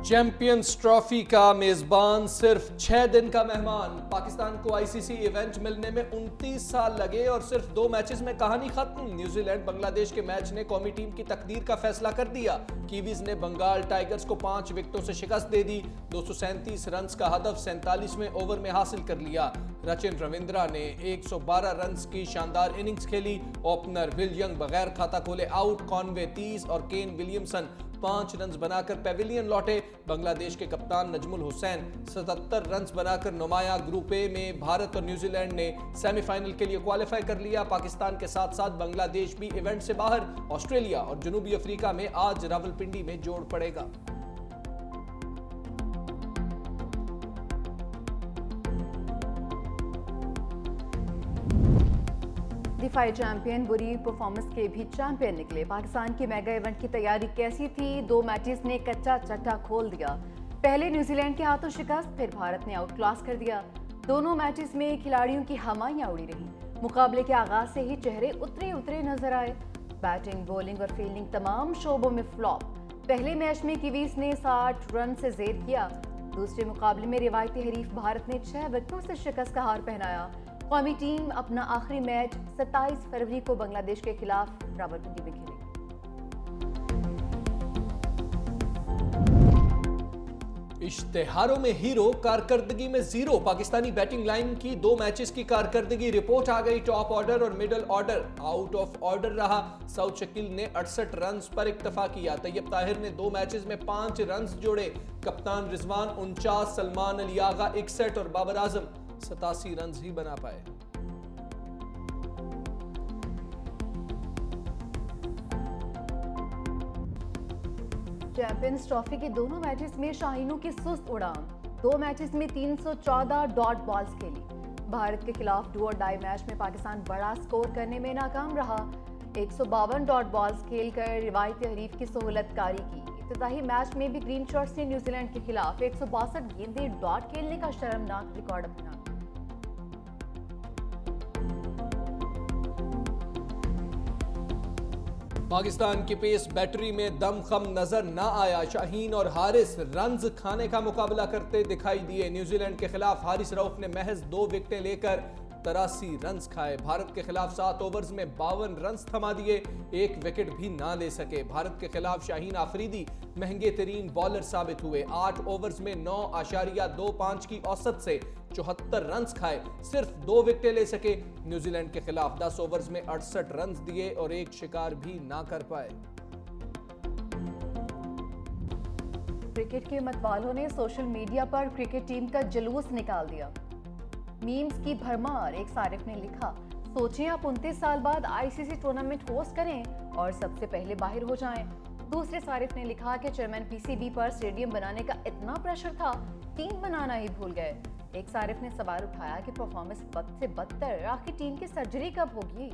Champions trophy का मेजबान सिर्फ 6 दिन का मेहमान। पाकिस्तान को आईसीसी इवेंट मिलने में 29 साल लगे और सिर्फ 2 मैचेस में कहानी खत्म। न्यूजीलैंड बांग्लादेश के मैच ने कौमी टीम की तकदीर का फैसला कर दिया। कीवीज ने बंगाल टाइगर्स को 5 विकेटों से शिकस्त दे दी। 237 रन का हदफ 47वें ओवर में हासिल कर लिया। सचिन रविंद्रा ने 112 रन की शानदार इनिंग्स खेली। ओपनर विल यंग बगैर खाता खोले आउट। कॉनवे 30 और केन विलियमसन 5 रन बनाकर पेविलियन लौटे। बांग्लादेश के कप्तान नजमुल हुसैन 77 रन बनाकर नुमाया। ग्रुप ए में भारत और न्यूजीलैंड ने सेमीफाइनल के लिए क्वालिफाई कर लिया। पाकिस्तान के साथ साथ बांग्लादेश भी इवेंट से बाहर। ऑस्ट्रेलिया और जनूबी अफ्रीका में आज रावलपिंडी में जोड़ पड़ेगा। दिफाई चैंपियन बुरी परफॉर्मेंस के भी चैंपियन निकले। पाकिस्तान की मेगा इवेंट की तैयारी कैसी थी? 2 मैचेस ने कच्चा चट्टा खोल दिया। पहले न्यूजीलैंड के हाथों शिकस्त, फिर भारत ने आउट क्लास कर दिया। दोनों मैचेस में खिलाड़ियों की हमाइयां उड़ी रही। मुकाबले के आगाज से ही चेहरे उतरे नजर आए। बैटिंग, बॉलिंग और फील्डिंग तमाम शोबों में फ्लॉप। पहले मैच में कीवीज ने 60 रन से जेर किया। दूसरे मुकाबले में रिवायती हरीफ भारत ने 6 विकेटों से शिकस्त का हार पहनाया। कौमी टीम अपना आखिरी मैच 27 फरवरी को बांग्लादेश के खिलाफ रावलपिंडी में खेलेगी। इश्तेहारों में हीरो, कारकर्दगी में जीरो। पाकिस्तानी बैटिंग लाइन की 2 मैचेस की कारकर्दगी रिपोर्ट आ गई। टॉप ऑर्डर और middle order out of order रहा। सऊद शकील ने 68 रन पर इक्तफा किया। तैयब ताहिर ने 2 मैचेस में 5 रन जोड़े। कप्तान रिजवान 49, सलमान अली आगा 61 और बाबर आजम 87 रन ही बना पाए। चैंपियंस ट्रॉफी के दोनों मैचेस में शाहीनों की सुस्त उड़ान। 2 मैचेस में 314 डॉट बॉल्स खेली। भारत के खिलाफ डू और डाई मैच में पाकिस्तान बड़ा स्कोर करने में नाकाम रहा। 152 डॉट बॉल्स खेलकर रिवायती हरीफ की सहूलतकारी की। इफ्तिताही मैच में भी ग्रीन शॉट्स ने न्यूजीलैंड के खिलाफ 162 गेंदें डॉट खेलने का शर्मनाक रिकॉर्ड अपना। पाकिस्तान की पेस बैटरी में दमखम नजर न आया। शाहीन और हारिस रन्स खाने का मुकाबला करते दिखाई दिए। न्यूजीलैंड के खिलाफ हारिस रऊफ ने महज 2 विकेटें लेकर 83 रन खाए। भारत के खिलाफ 7 ओवर्स में 52 रन थमा दिए। 1 विकेट भी ना ले सके। भारत के खिलाफ शाहीन आफरीदी महंगे तरीन बॉलर साबित हुए। 8 ओवर्स में 9.25 की औसत से 74 रन खाए। सिर्फ 2 विकेटें ले सके। न्यूजीलैंड के खिलाफ 10 ओवर्स में 68 रन दिए और 1 शिकार भी ना कर पाए। क्रिकेट के मतवालों ने सोशल मीडिया पर क्रिकेट टीम का जुलूस निकाल दिया। मीम्स की भरमार। एक सारिफ ने लिखा, सोचें आप 29 साल बाद आईसीसी टूर्नामेंट होस्ट करें और सबसे पहले बाहर हो जाएं। दूसरे सारिफ ने लिखा कि चेयरमैन पीसीबी पर स्टेडियम बनाने का इतना प्रेशर था, टीम बनाना ही भूल गए। एक सारिफ ने सवाल उठाया कि परफॉर्मेंस बद से बदतर, आखिर टीम की सर्जरी कब होगी?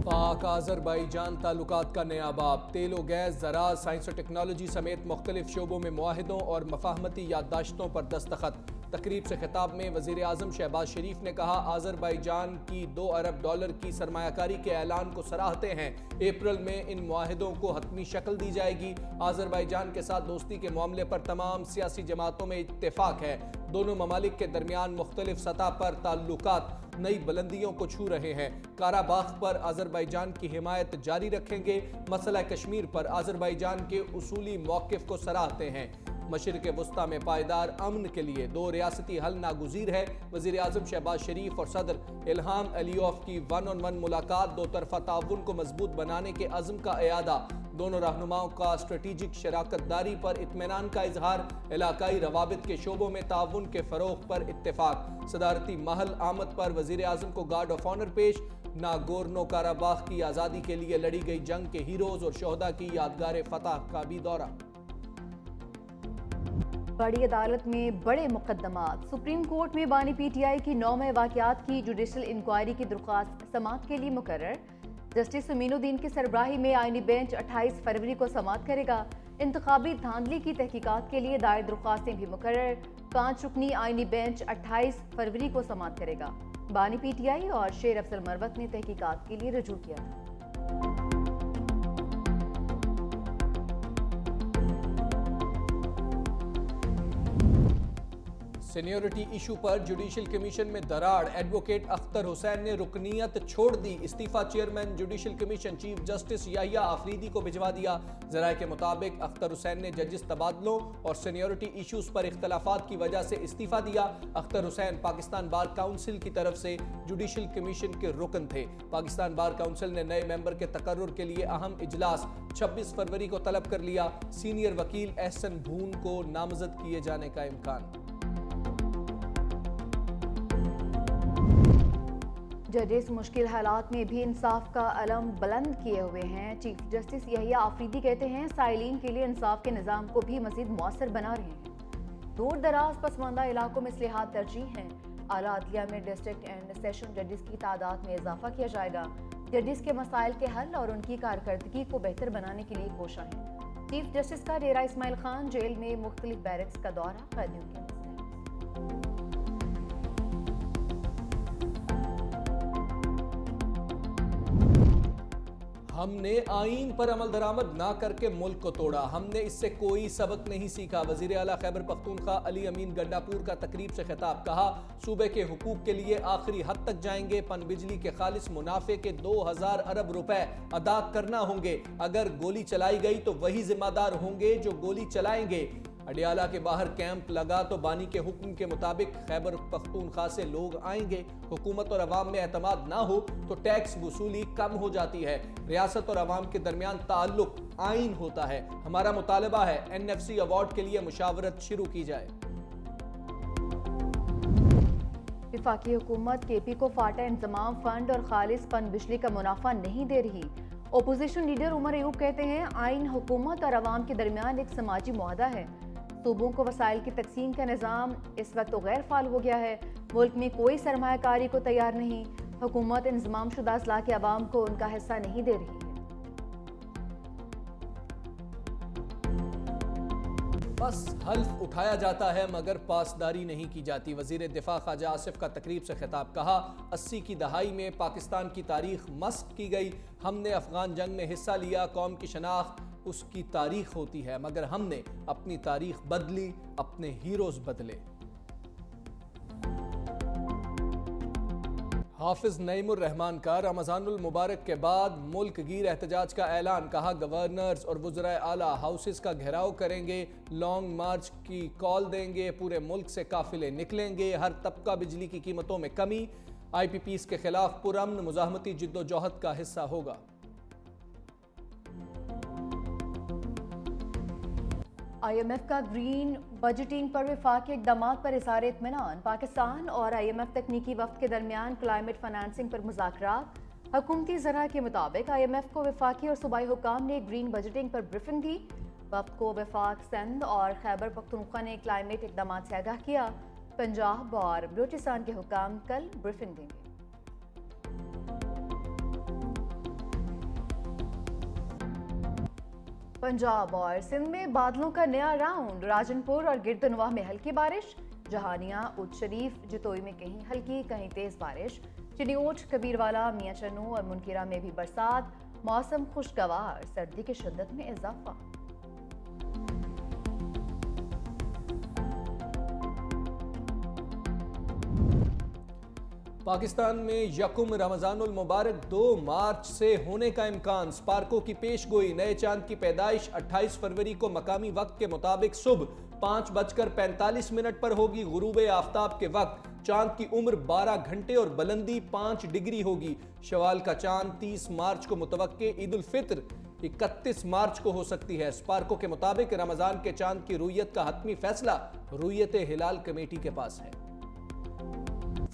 पाक आज़रबाईजान ताल्लुकात का नया बाब। तेल और गैस, ज़राअत, साइंस और टेक्नोलॉजी समेत मुख्तलिफ शोबों में मुआहिदों और मफाहमती याददाश्तों पर दस्तखत। तकरीब से खिताब में वज़ीर आज़म शहबाज शरीफ ने कहा, आज़रबाईजान की $2 अरब की सरमायाकारी के ऐलान को सराहते हैं। अप्रैल में इन मुआहिदों को हतमी शक्ल दी जाएगी। आज़रबाईजान के साथ दोस्ती के मामले पर तमाम सियासी जमातों में इत्तेफाक है। दोनों ममालिक के दरमियान मुख्तलिफ सतह पर ताल्लुकात नई बुलंदियों को छू रहे हैं। काराबाख पर आज़रबाईजान की हिमायत जारी रखेंगे। मसला कश्मीर पर आज़रबाईजान के उसूली मौक़िफ़ को सराहते हैं। मशरिक़ वस्ता में पायदार अमन के लिए 2 रियासती हल नागुज़ीर है। वज़ीर आज़म शहबाज शरीफ और सदर इल्हाम अलीयौफ की 1-on-1 मुलाकात 2 तरफ़ा ताउन को मजबूत बनाने के अज़्म का एयादा। दोनों रहनुमाओं का स्ट्रेटेजिक शराकत दारी पर इत्मीनान का इजहार। इलाकाई रवाबित के शोबों में ताउन के फ़रोग़ पर इत्तेफाक। सदारती महल आमद पर वज़ीर आज़म को गार्ड ऑफ ऑनर पेश। नागोर्नो काराबाख की आज़ादी के लिए लड़ी गई जंग के हीरोज़ और शोहदा की यादगार फतह का भी दौरा। बड़ी अदालत में बड़े मुकदमात। सुप्रीम कोर्ट में बानी पीटीआई की 9 वाक़यात की जुडिशल इंक्वायरी की दरख्वास्त समाअत के लिए मुकर्रर। जस्टिस सुमीनुद्दीन की सरबराही में आईनी बेंच 28 फरवरी को समाअत करेगा। इंतखाबी धांधली की तहकीकात के लिए दायर दरख्वास्तें भी मुकर्रर। 5 रुकनी आईनी बेंच 28 फरवरी को समाअत करेगा। बानी पीटीआई और शेर अफजल मरवत ने तहकीकात के लिए रजू किया था। सीनियरिटी इशू पर जुडिशल कमीशन में दरार, एडवोकेट अख्तर हुसैन ने रुकनीयत छोड़ दी। इस्तीफा chairman judicial commission chief justice Yahya Afridi को भिजवा दिया। जराये के मुताबिक अख्तर हुसैन ने जजिस तबादलों और सीनियरिटी इशूज पर इख्तलाफात की वजह से इस्तीफा दिया। अख्तर हुसैन पाकिस्तान बार काउंसिल की तरफ से जुडिशल कमीशन के रुकन थे। पाकिस्तान बार काउंसिल ने नए मेंबर के तकर्रुर के लिए अहम इजलास 26 फरवरी को तलब कर लिया। सीनियर वकील एहसन भून को नामजद किए जाने का इम्कान। जजेस मुश्किल हालात में भी इंसाफ का अलम बुलंद किए हुए हैं। चीफ जस्टिस याहिया आफरीदी कहते हैं साइलिन के लिए इंसाफ के निज़ाम को भी मजीद मौसर बना रहे हैं। दूर दराज पसमानदा इलाकों में इस्लाहात तरजीह हैं। आला अदलिया में डिस्ट्रिक्ट एंड सेशन जजेस की तादाद में इजाफा किया जाएगा। जजेस के मसाइल के हल और उनकी कारकर्दगी को बेहतर बनाने के लिए कोशा है। चीफ जस्टिस का डेरा इस्माइल खान जेल में मुख्तलिफ बैरक्स का दौरा, कैदियों के हमने आईन पर अमल दरामद ना करके मुल्क को तोड़ा, हमने इससे कोई सबक नहीं सीखा। वजीर आला खैबर पख्तूनख्वा अली अमीन गंडापुर का तकरीब से खिताब, कहा सूबे के हुकूक के लिए आखिरी हद तक जाएंगे। पन बिजली के खालिस मुनाफे के 2000 अरब रुपए अदा करना होंगे। अगर गोली चलाई गई तो वही जिम्मेदार होंगे जो गोली चलाएंगे। अडियाला के बाहर कैंप लगा तो बानी के हुक्म के मुताबिक खैबर पख्तूनख्वा से लोग आएंगे। हुकूमत और अवाम में एतमाद ना हो तो टैक्स वसूली कम हो जाती है। रियासत और अवाम के दरमियान ताल्लुक आइन होता है। हमारा मुतालबा है NFC अवार्ड के लिए मुशावरत शुरू की जाए। वफाकी हुकूमत KP को फाटा इंतजाम फंड और खालिस पन बिजली का मुनाफा नहीं दे रही। ओपोजिशन लीडर उमर अयूब कहते हैं आइन हुकूमत और अवाम के दरमियान एक समाजी मुआहदा है। सूबों को वसाइल की तकसीम का निज़ाम इस वक्त तो गैर फाल हो गया है। मुल्क में कोई सरमायाकारी को तैयार नहीं। हुकूमत इंतजाम शुदा अजला के अवाम को उनका हिस्सा नहीं दे रही है। बस हल्फ उठाया जाता है मगर पासदारी नहीं की जाती। वजीर दिफा ख्वाजा आसिफ का तकरीब से खिताब, कहा 80 की दहाई में पाकिस्तान की तारीख मस्क की गई। हमने अफगान जंग में हिस्सा लिया। कौम की शनाख्त उसकी तारीख होती है मगर हमने अपनी तारीख बदली, अपने हीरोज बदले। हाफिज नईमुर रहमान का रमजानुल मुबारक के बाद मुल्क गिर एहतजाज का ऐलान, कहा गवर्नर्स और वज़राए आला हाउसेस का घेराव करेंगे, लॉन्ग मार्च की कॉल देंगे, पूरे मुल्क से काफिले निकलेंगे, हर तबका बिजली की कीमतों में कमी, IPPs के खिलाफ पुरअमन मुज़ाहमती जिद्दोजहद का हिस्सा होगा। IMF का ग्रीन बजटिंग पर वफाकी इक़दामात पर इज़हार इत्मीनान। पाकिस्तान और IMF तकनीकी वफ़द के दरमियान क्लाइमेट फाइनेंसिंग पर मुज़ाकरात। हुकूमती ज़रा के मुताबिक IMF को वफाकी और सूबाई हुकाम ने ग्रीन बजटिंग पर ब्रीफिंग दी। वफ़द को वफाक, सिंध और खैबर पख्तूनख्वा ने क्लाइमेट इक़दामात से आगाह किया। पंजाब और बलूचिस्तान के हुकाम कल ब्रीफिंग देंगे। पंजाब और सिंध में बादलों का नया राउंड। राजनपुर और गिरदनवा में हल्की बारिश। जहानिया, उच्च शरीफ, जितोई में कहीं हल्की कहीं तेज बारिश। चिनियोट, कबीरवाला, मियां चन्नू और मुनकिरा में भी बरसात। मौसम खुशगवार, सर्दी की शिद्दत में इजाफा। पाकिस्तान में यकुम रमजानुल मुबारक 2 मार्च से होने का इम्कान। स्पार्को की पेशगोई, नए चांद की पैदाइश 28 फरवरी को मकामी वक्त के मुताबिक सुबह 5:45 पर होगी। गुरूबे आफ्ताब के वक्त चांद की उम्र 12 घंटे और बुलंदी 5 डिग्री होगी। शवाल का चांद 30 मार्च को मुतवक्के, ईद उल फित्र 31 मार्च को हो सकती है। स्पार्को के मुताबिक रमजान के चांद की रुयत का हतमी फैसला रुयत हिलाल कमेटी के पास है।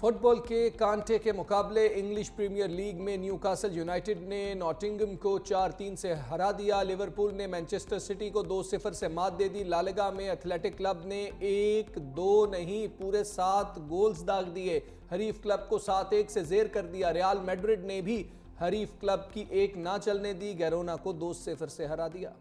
फुटबॉल के कांटे के मुकाबले इंग्लिश प्रीमियर लीग में न्यूकासल यूनाइटेड ने नॉटिंघम को 4-3 से हरा दिया। लिवरपूल ने मैनचेस्टर सिटी को 2-0 से मात दे दी। लालिगा में एथलेटिक क्लब ने 1-2 नहीं पूरे 7 गोल्स दाग दिए। हरीफ क्लब को 7-1 से जेर कर दिया। रियल मैड्रिड ने भी हरीफ क्लब की एक ना चलने दी। गैरोना को 2-0 से हरा दिया।